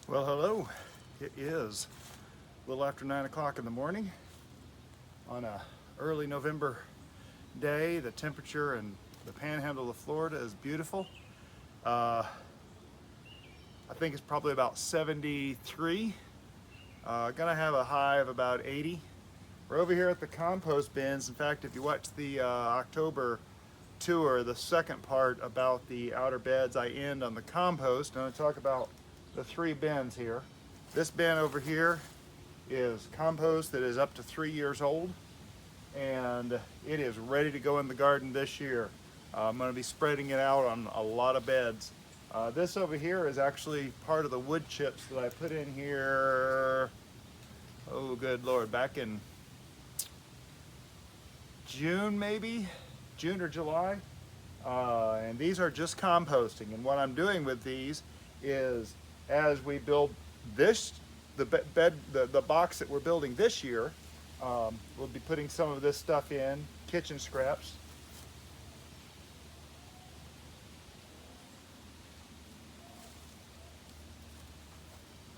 Well, hello. It is a little after 9 o'clock in the morning on a early November day. The temperature in the Panhandle of Florida is beautiful. I think it's probably about 73. Gonna have a high of about 80. We're over here at the compost bins. In fact, if you watch the October tour, the second part about the outer beds, I end on the compost. I'm going to talk about the three bins here. This bin over here is compost that is up to 3 years old, and it is ready to go in the garden this year. I'm going to be spreading it out on a lot of beds. This over here is actually part of the wood chips that I put in here, oh good Lord, back in June maybe? June or July. And these are just composting. And what I'm doing with these is, as we build this, the box that we're building this year, we'll be putting some of this stuff in, kitchen scraps.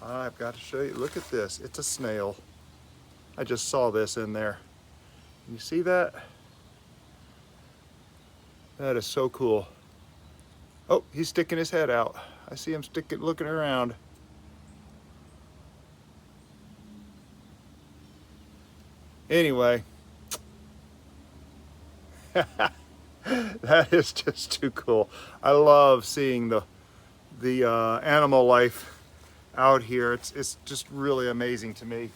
I've got to show you, look at this, it's a snail. I just saw this in there. You see that? That is so cool. Oh, he's sticking his head out. I see him looking around. Anyway, that is just too cool. I love seeing the animal life out here. It's just really amazing to me.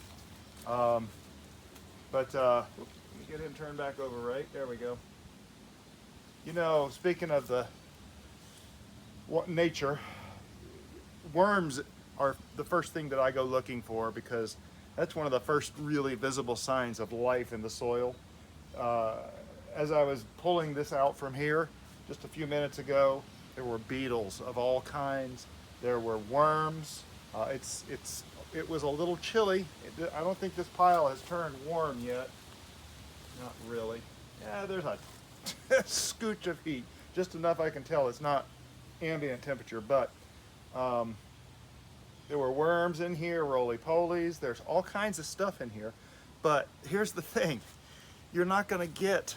Let me get him turned back over, right? There we go. You know, speaking of the nature, worms are the first thing that I go looking for, because that's one of the first really visible signs of life in the soil. As I was pulling this out from here just a few minutes ago, there were beetles of all kinds. There were worms. It was a little chilly. I don't think this pile has turned warm yet. Not really. Yeah, there's a scooch of heat, just enough I can tell it's not ambient temperature, but there were worms in here, roly-polies, there's all kinds of stuff in here. But here's the thing, you're not going to get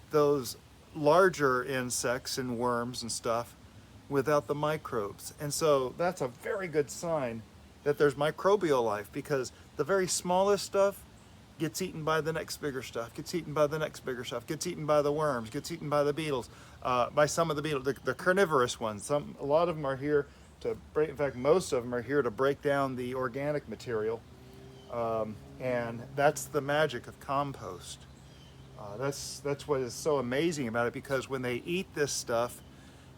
those larger insects and worms and stuff without the microbes. And so that's a very good sign that there's microbial life, because the very smallest stuff gets eaten by the next bigger stuff, gets eaten by the next bigger stuff, gets eaten by the worms, gets eaten by the beetles, by some of the beetles, the carnivorous ones. A lot of them are here to break, in fact, most of them are here to break down the organic material. And that's the magic of compost. That's what is so amazing about it, because when they eat this stuff,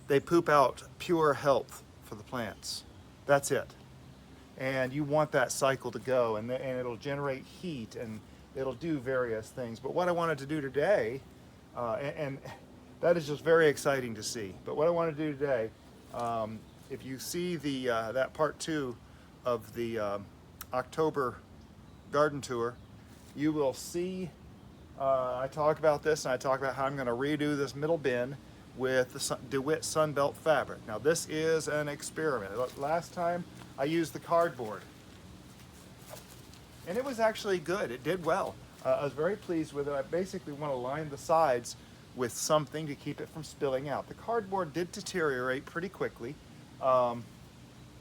they poop out pure health for the plants. That's it. And you want that cycle to go, and it'll generate heat, and it'll do various things. But what I wanted to do today, and that is just very exciting to see. But what I want to do today, if you see that part 2 of the October garden tour, you will see I talk about this, and I talk about how I'm going to redo this middle bin with the DeWitte Sunbelt fabric. Now this is an experiment. Last time I used the cardboard, and it was actually good. It did well. I was very pleased with it. I basically want to line the sides with something to keep it from spilling out. The cardboard did deteriorate pretty quickly. I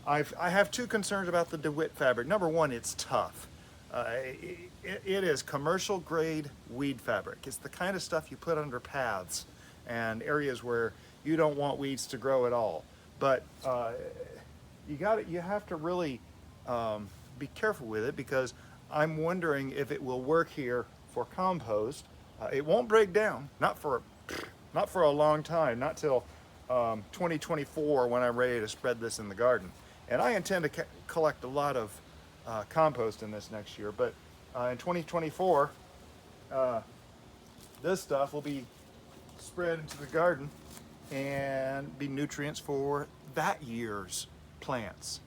have two concerns about the DeWitte fabric. Number one, it's tough. It is commercial grade weed fabric. It's the kind of stuff you put under paths and areas where you don't want weeds to grow at all. But you have to really be careful with it, because I'm wondering if it will work here for compost. It won't break down, not for a long time, not till 2024, when I'm ready to spread this in the garden. And I intend to collect a lot of compost in this next year, but in 2024, this stuff will be spread into the garden and be nutrients for that year's plants.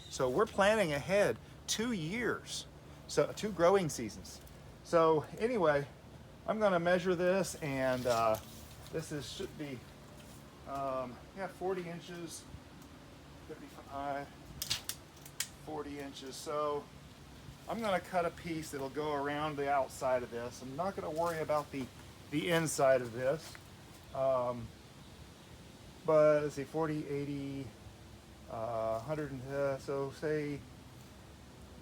So we're planning ahead 2 years, so 2 growing seasons. So anyway, I'm going to measure this, and should be 40 inches, 55. 40 inches. So I'm going to cut a piece that'll go around the outside of this. I'm not going to worry about the inside of this. But let's see, 40, 80, 100, so say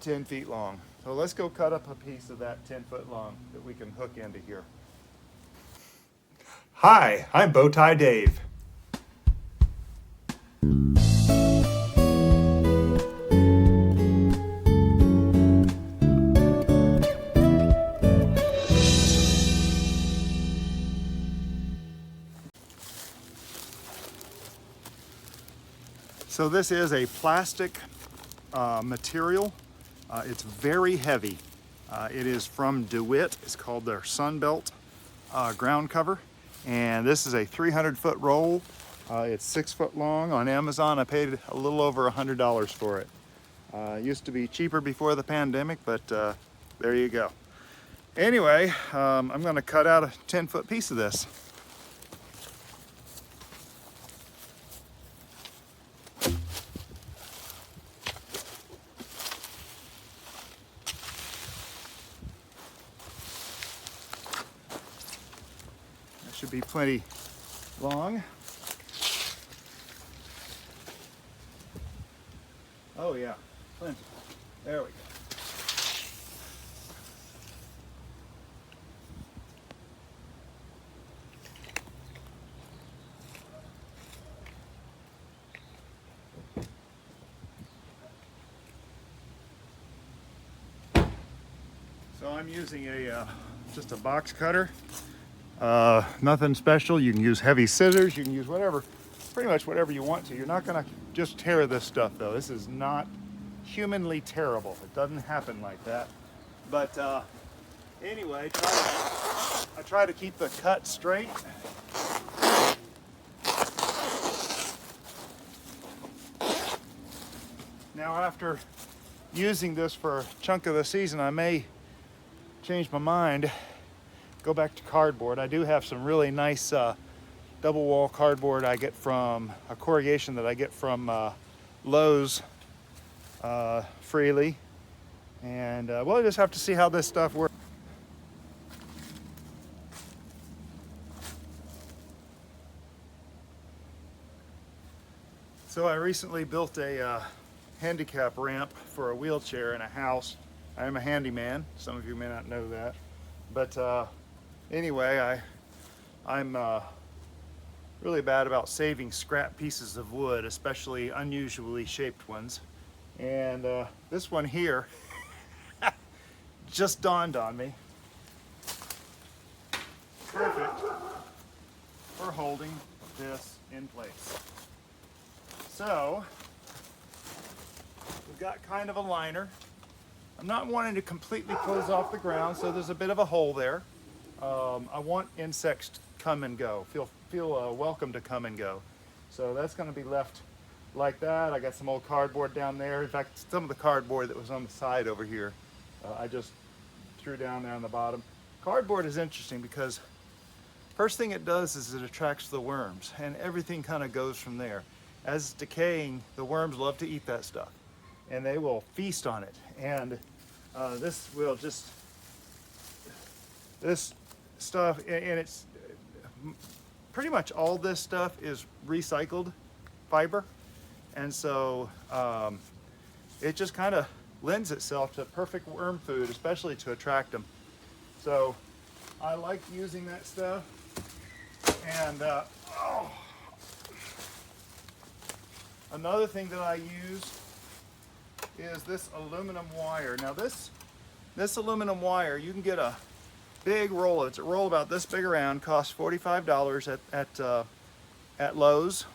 10 feet long. So let's go cut up a piece of that 10 foot long that we can hook into here. Hi, I'm Bowtie Dave. So this is a plastic material. It's very heavy. It is from DeWitte. It's called their Sunbelt ground cover. And this is a 300-foot roll. It's 6 foot long. On Amazon, I paid a little over $100 for it. It used to be cheaper before the pandemic, but there you go. Anyway, I'm gonna cut out a 10-foot piece of this. Should be plenty long. Oh yeah, plenty. There we go. So I'm using just a box cutter. Nothing special. You can use heavy scissors, you can use whatever, pretty much whatever you want to. You're not gonna just tear this stuff though. This is not humanly terrible. It doesn't happen like that. But anyway, I try to keep the cut straight. Now after using this for a chunk of the season, I may change my mind, go back to cardboard. I do have some really nice double wall cardboard I get from a corrugation that I get from Lowe's freely. And we'll just have to see how this stuff works. So I recently built a handicap ramp for a wheelchair in a house. I am a handyman. Some of you may not know that. But anyway, I'm really bad about saving scrap pieces of wood, especially unusually shaped ones. And this one here just dawned on me. Perfect for holding this in place. So we've got kind of a liner. I'm not wanting to completely close off the ground, so there's a bit of a hole there. I want insects to come and go. Feel welcome to come and go. So that's going to be left like that. I got some old cardboard down there. In fact, some of the cardboard that was on the side over here, I just threw down there on the bottom. Cardboard is interesting because first thing it does is it attracts the worms, and everything kind of goes from there. As it's decaying, the worms love to eat that stuff, and they will feast on it. And this will just, this stuff, and it's pretty much all this stuff is recycled fiber, and so it just kind of lends itself to perfect worm food, especially to attract them. So I like using that stuff. And another thing that I use is this aluminum wire. Now this aluminum wire, you can get a big roll. It's a roll about this big around, costs $45 at Lowe's.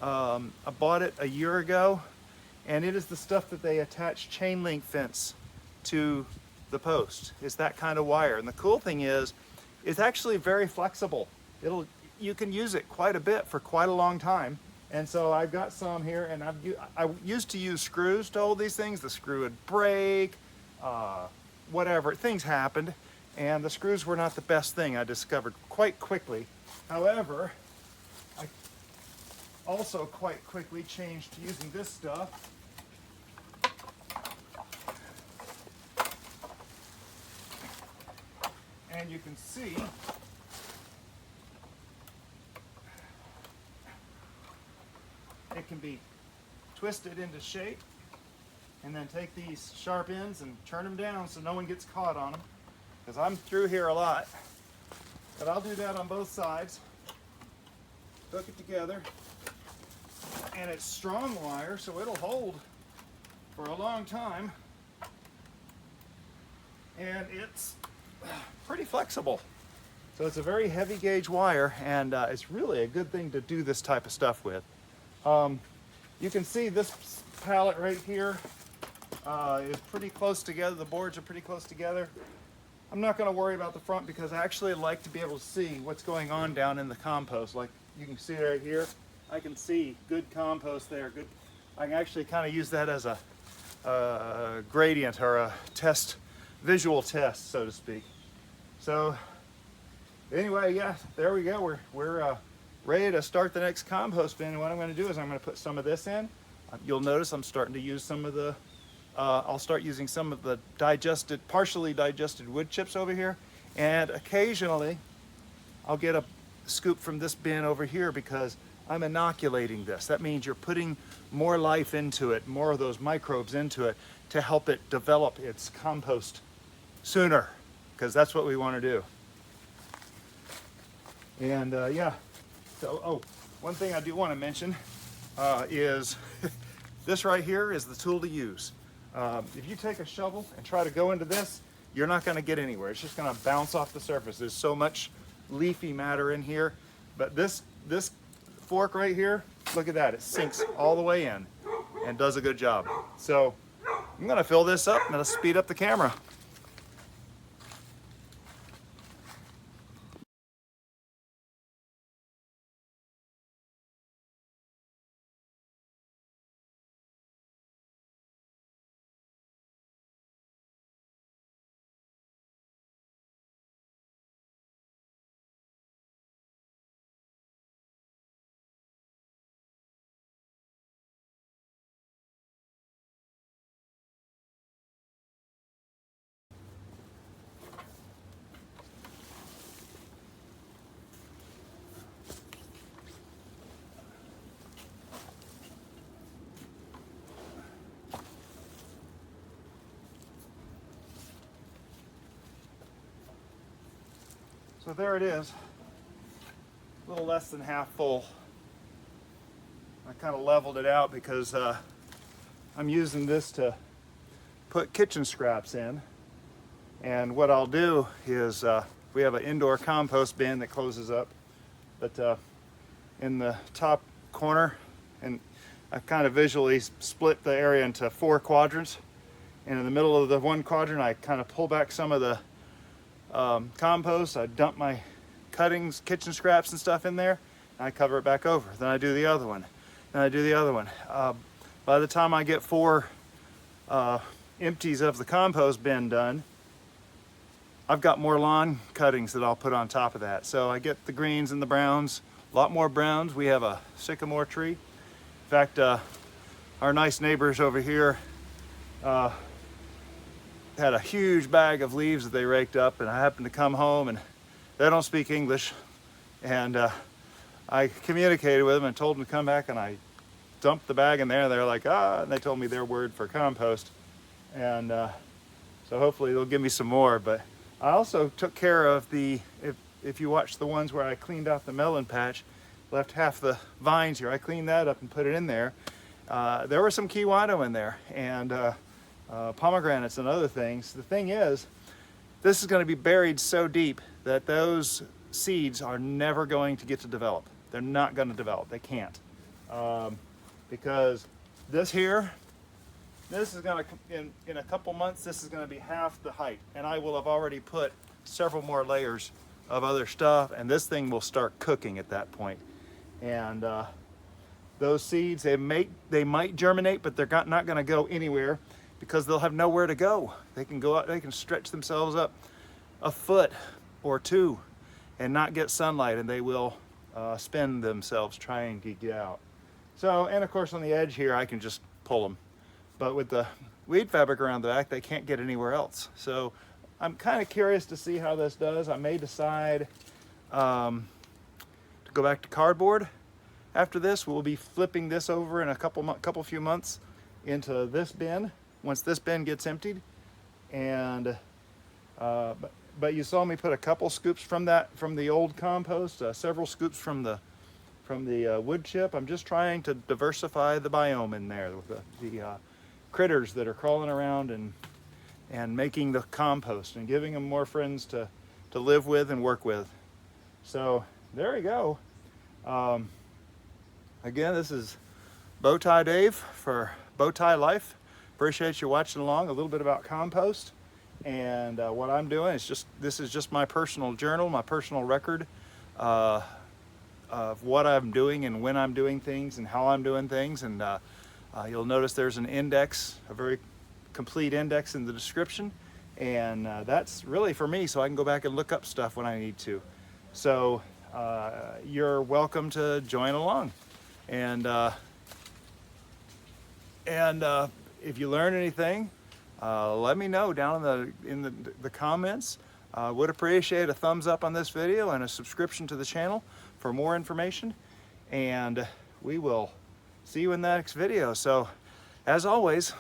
I bought it a year ago, and it is the stuff that they attach chain link fence to the post. It's that kind of wire. And the cool thing is, it's actually very flexible. You can use it quite a bit for quite a long time. And so I've got some here, and I used to use screws to hold these things. The screw would break, whatever, things happened, and the screws were not the best thing, I discovered quite quickly. However, I also quite quickly changed to using this stuff. And you can see it can be twisted into shape, and then take these sharp ends and turn them down so no one gets caught on them, because I'm through here a lot. But I'll do that on both sides. Hook it together, and it's strong wire, so it'll hold for a long time, and it's pretty flexible. So it's a very heavy gauge wire, and it's really a good thing to do this type of stuff with. You can see this pallet right here is pretty close together. The boards are pretty close together. I'm not going to worry about the front because I actually like to be able to see what's going on down in the compost. Like you can see right here, I can see good compost there. Good. I can actually kind of use that as a gradient or a test, visual test, so to speak. So anyway, yeah, there we go. We're ready to start the next compost bin. And what I'm going to do is I'm going to put some of this in. You'll notice I'm starting to use some of the, I'll start using some of the partially digested wood chips over here. And occasionally I'll get a scoop from this bin over here because I'm inoculating this. That means you're putting more life into it, more of those microbes into it to help it develop its compost sooner, because that's what we want to do. And yeah, so one thing I do want to mention is this right here is the tool to use. If you take a shovel and try to go into this, you're not going to get anywhere. It's just going to bounce off the surface. There's so much leafy matter in here. But this fork right here, look at that. It sinks all the way in and does a good job. So I'm going to fill this up and it'll speed up the camera. So there it is, a little less than half full. I kind of leveled it out because I'm using this to put kitchen scraps in. And what I'll do is, we have an indoor compost bin that closes up, but in the top corner, and I kind of visually split the area into 4 quadrants. And in the middle of the one quadrant, I kind of pull back some of the compost. I dump my cuttings, kitchen scraps and stuff in there, and I cover it back over. Then I do the other one. Then I do the other one. By the time I get 4 empties of the compost bin done, I've got more lawn cuttings that I'll put on top of that. So I get the greens and the browns, a lot more browns. We have a sycamore tree. In fact, our nice neighbors over here had a huge bag of leaves that they raked up, and I happened to come home, and they don't speak English, and I communicated with them and told them to come back, and I dumped the bag in there, and they're like, and they told me their word for compost, and so hopefully they'll give me some more. But I also took care of if you watch the ones where I cleaned out the melon patch, left half the vines here, I cleaned that up and put it in there. There were some kiwato in there, and pomegranates and other things. The thing is, this is going to be buried so deep that those seeds are never going to get to develop. They're not going to develop. They can't. Because this here, this is going to, in a couple months, this is going to be half the height. And I will have already put several more layers of other stuff, and this thing will start cooking at that point. And those seeds, they might germinate, but they're not going to go anywhere, because they'll have nowhere to go. They can go out, they can stretch themselves up a foot or 2 and not get sunlight, and they will spin themselves trying to get out. So, and of course on the edge here, I can just pull them. But with the weed fabric around the back, they can't get anywhere else. So I'm kind of curious to see how this does. I may decide to go back to cardboard after this. We'll be flipping this over in a couple few months into this bin once this bin gets emptied. And but you saw me put a couple scoops from the old compost, several scoops from the wood chip. I'm just trying to diversify the biome in there with the critters that are crawling around and making the compost and giving them more friends to live with and work with. So there we go. Again, this is Bowtie Dave for Bowtie Life. Appreciate you watching along. A little bit about compost and what I'm doing. This is just my personal journal, my personal record of what I'm doing and when I'm doing things and how I'm doing things. And you'll notice there's an index, a very complete index in the description. And that's really for me, so I can go back and look up stuff when I need to. So you're welcome to join along. And if you learn anything, let me know down in the comments. Would appreciate a thumbs up on this video and a subscription to the channel for more information. And we will see you in the next video. So as always,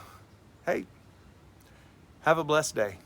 hey, have a blessed day.